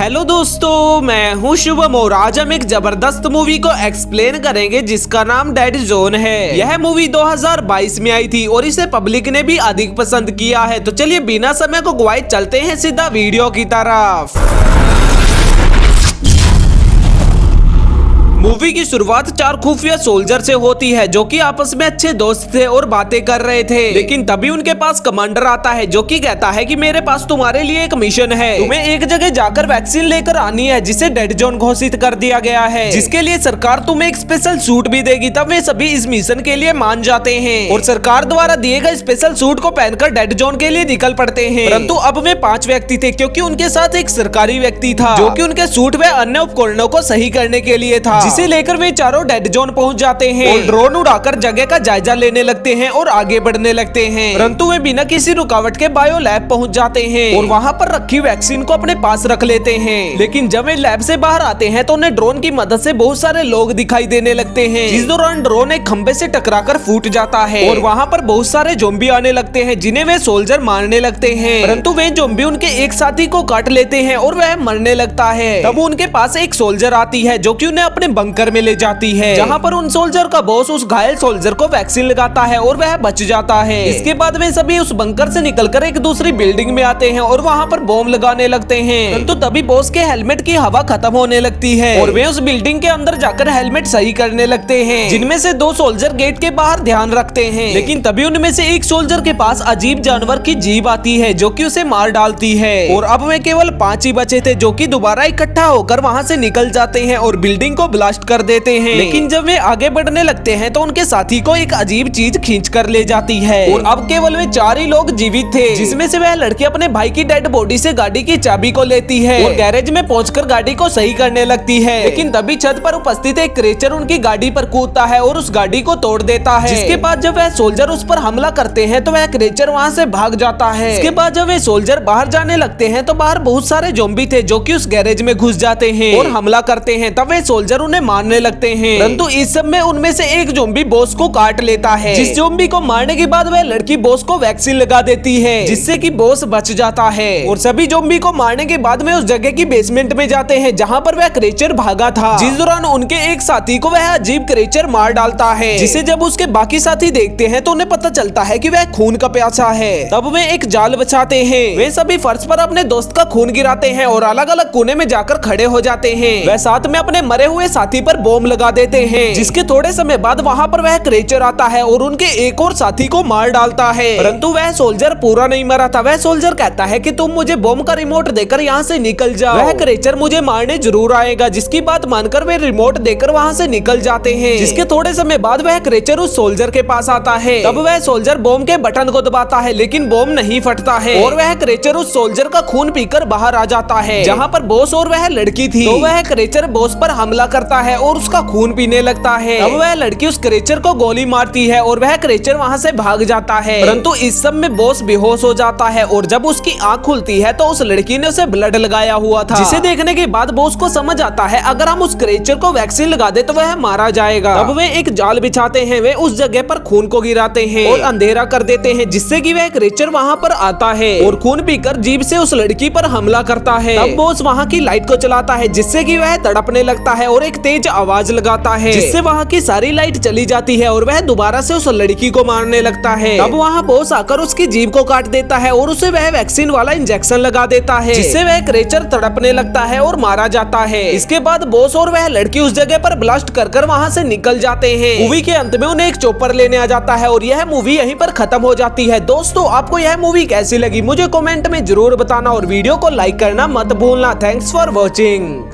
Hello दोस्तों, मैं हूँ शुभम और आज हम एक जबरदस्त मूवी को एक्सप्लेन करेंगे जिसका नाम डेड जोन है। यह मूवी 2022 में आई थी और इसे पब्लिक ने भी अधिक पसंद किया है। तो चलिए बिना समय को गवाए चलते हैं सीधा वीडियो की तरफ। मूवी की शुरुआत 4 खुफिया सोल्जर से होती है जो कि आपस में अच्छे दोस्त थे और बातें कर रहे थे। लेकिन तभी उनके पास कमांडर आता है जो कि कहता है कि मेरे पास तुम्हारे लिए एक मिशन है, तुम्हें एक जगह जाकर वैक्सीन लेकर आनी है जिसे डेड जोन घोषित कर दिया गया है, जिसके लिए सरकार तुम्हें एक स्पेशल सूट भी देगी। तब वे सभी इस मिशन के लिए मान जाते हैं और सरकार द्वारा दिए गए स्पेशल सूट को पहनकर डेड जोन के लिए निकल पड़ते हैं। परंतु अब वे 5 व्यक्ति थे क्योंकि उनके साथ एक सरकारी व्यक्ति था जो कि उनके सूट व अन्य उपकरणों को सही करने के लिए था, जिसे लेकर वे चारों डेड जोन पहुंच जाते हैं और ड्रोन उड़ाकर जगह का जायजा लेने लगते हैं और आगे बढ़ने लगते हैं। परंतु वे बिना किसी रुकावट के बायो लैब पहुंच जाते हैं और वहां पर रखी वैक्सीन को अपने पास रख लेते हैं। लेकिन जब वे लैब से बाहर आते हैं तो उन्हें ड्रोन की मदद से बहुत सारे लोग दिखाई देने लगते हैं, जिस दौरान ड्रोन एक खंबे से टकराकर फूट जाता है और वहां पर बहुत सारे ज़ॉम्बी आने लगते हैं जिन्हें वे सोल्जर मारने लगते हैं। परंतु वे ज़ॉम्बी उनके एक साथी को काट लेते हैं और वह मरने लगता है। तब उनके पास एक सोल्जर आती है जो कि उन्हें अपने बंकर में ले जाती है, जहां पर उन सोल्जर का बॉस उस घायल सोल्जर को वैक्सीन लगाता है और वह बच जाता है। इसके बाद वे सभी उस बंकर से निकलकर एक दूसरी बिल्डिंग में आते हैं और वहां पर बॉम्ब लगाने लगते हैं। परंतु तभी बॉस के हेलमेट की हवा खत्म होने लगती है और वे उस बिल्डिंग के अंदर जाकर हेलमेट सही करने लगते हैं, जिनमें से 2 सोल्जर गेट के बाहर ध्यान रखते हैं। लेकिन तभी उनमें से एक सोल्जर के पास अजीब जानवर की जीभ आती है जो कि उसे मार डालती है और अब वे केवल 5 ही बचे थे जो कि दोबारा इकट्ठा होकर वहां से निकल जाते हैं और बिल्डिंग को ब्लास्ट कर देते हैं। लेकिन जब वे आगे बढ़ने लगते हैं तो उनके साथी को एक अजीब चीज खींच कर ले जाती है और अब केवल वे 4 ही लोग जीवित थे, जिसमें से वह लड़की अपने भाई की डेड बॉडी से गाड़ी की चाबी को लेती है और गैरेज में पहुंचकर गाड़ी को सही करने लगती है। लेकिन तभी छत पर उपस्थित एक क्रेचर उनकी गाड़ी पर कूदता है और उस गाड़ी को तोड़ देता है। जिसके बाद जब वह सोल्जर उस पर हमला करते हैं तो वह क्रेचर वहां से भाग जाता है। इसके बाद जब वे सोल्जर बाहर जाने लगते हैं तो बाहर बहुत सारे ज़ॉम्बी थे जो कि उस गैरेज में घुस जाते हैं और हमला करते हैं। तब वे सोल्जर उन्हें मारने लगते हैं, परंतु इस सब में उनमें से एक ज़ॉम्बी बॉस को काट लेता है। जिस ज़ॉम्बी को मारने के बाद वह लड़की बॉस को वैक्सीन लगा देती है जिससे कि बॉस बच जाता है। और सभी ज़ॉम्बी को मारने के बाद में उस जगह की बेसमेंट में जाते हैं जहां पर वह क्रेचर भागा था, जिस दौरान उनके एक साथी को वह अजीब क्रेचर मार डालता है, जिसे जब उसके बाकी साथी देखते हैं तो उन्हें पता चलता है कि वह खून का प्यासा है। तब वे एक जाल बचाते हैं। वे सभी फर्श पर अपने दोस्त का खून गिराते हैं और अलग अलग कोने में जाकर खड़े हो जाते हैं। वह साथ में अपने मरे हुए साथी पर बॉम्ब लगा देते हैं, जिसके थोड़े समय बाद वहां पर वह क्रेचर आता है और उनके एक और साथी को मार डालता है। परंतु वह सोल्जर पूरा नहीं मरा था। वह सोल्जर कहता है कि तुम मुझे बॉम्ब का रिमोट देकर यहाँ से निकल जाओ, वह क्रेचर मुझे मारने जरूर आएगा। जिसकी बात मानकर वे रिमोट देकर वहाँ से निकल जाते हैं। जिसके थोड़े समय बाद वह क्रेचर उस सोल्जर के पास आता है। तब वह सोल्जर बॉम्ब के बटन को दबाता है लेकिन बॉम्ब नहीं फटता है और वह क्रेचर उस सोल्जर का खून पीकर बाहर आ जाता है जहाँ पर बॉस और वह लड़की थी। तो वह क्रेचर बॉस पर हमला करता है और उसका खून पीने लगता है। अब वह लड़की उस क्रेचर को गोली मारती है और वह क्रेचर वहां से भाग जाता है। परंतु इस सब में बॉस बेहोश हो जाता है और जब उसकी आंख खुलती है तो उस लड़की ने उसे ब्लड लगाया हुआ था, जिसे देखने के बाद बॉस को समझ आता है अगर हम उस क्रेचर को वैक्सीन लगा दे तो वह मारा जाएगा। अब वे एक जाल बिछाते हैं। वे उस जगह पर खून को गिराते हैं और अंधेरा कर देते हैं जिससे कि वह क्रेचर वहां पर आता है और खून पीकर जीभ से उस लड़की पर हमला करता है। तब बॉस वहां की लाइट को चलाता है जिससे कि वह तड़पने लगता है और एक तेज आवाज लगाता है जिससे वहां की सारी लाइट चली जाती है और वह दोबारा से उस लड़की को मारने लगता है। अब वहाँ बॉस आकर उसकी जीभ को काट देता है और उसे वह वैक्सीन वाला इंजेक्शन लगा देता है जिससे वह क्रेचर तड़पने लगता है और मारा जाता है। इसके बाद बॉस और वह लड़की उस जगह पर ब्लास्ट कर वहाँ से निकल जाते हैं। मूवी के अंत में उन्हें एक चॉपर लेने आ जाता है और यह मूवी यहीं पर खत्म हो जाती है। दोस्तों, आपको यह मूवी कैसी लगी मुझे कमेंट में जरूर बताना और वीडियो को लाइक करना मत भूलना। Thanks for watching.